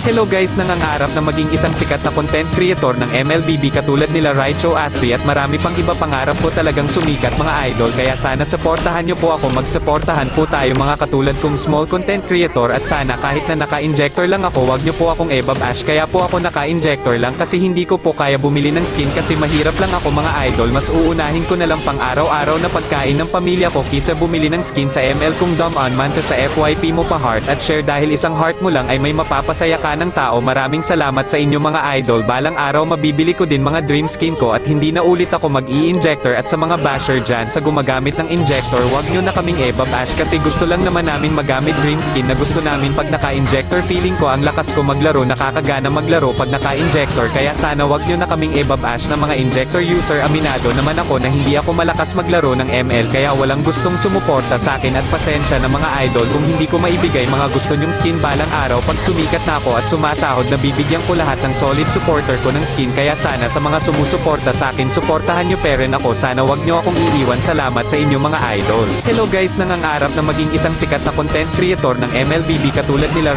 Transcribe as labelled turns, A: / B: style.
A: Hello guys, nangangarap na maging isang sikat na content creator ng MLBB katulad nila Raicho Astri at marami pang iba pangarap po talagang sumikat mga idol, kaya sana supportahan nyo po ako, magsuportahan po tayo mga katulad kong small content creator, at sana kahit na naka-injector lang ako wag nyo po akong e-babash, kaya po ako naka-injector lang kasi hindi ko po kaya bumili ng skin kasi mahirap lang ako mga idol, mas uunahin ko na lang pang araw-araw na pagkain ng pamilya ko kisa bumili ng skin sa ML kung dumb on man ka sa FYP mo pa heart at share, dahil isang heart mo lang ay may mapapasaya ka ng tao. Maraming salamat sa inyo mga idol, balang araw mabibili ko din mga dream skin ko at hindi na ulit ako mag-i-injector, at sa mga basher dyan sa gumagamit ng injector wag nyo na kaming e-babash kasi gusto lang naman namin magamit dream skin na gusto namin pag naka-injector, feeling ko ang lakas ko maglaro, nakakagana maglaro pag naka-injector, kaya sana wag nyo na kaming e-babash na mga injector user. Aminado naman ako na hindi ako malakas maglaro ng ML kaya walang gustong sumuporta sa akin, at pasensya na mga idol kung hindi ko maibigay mga gusto nyong skin. Balang araw pag sumikat na ako at sumasahod na bibigyan ko lahat ng solid supporter ko ng skin, kaya sana sa mga sumusuporta sa akin suportahan nyo pa rin ako, sana wag nyo akong iiwan. Salamat sa inyo mga idol. Hello guys, nangangarap na maging isang sikat na content creator ng MLBB katulad nila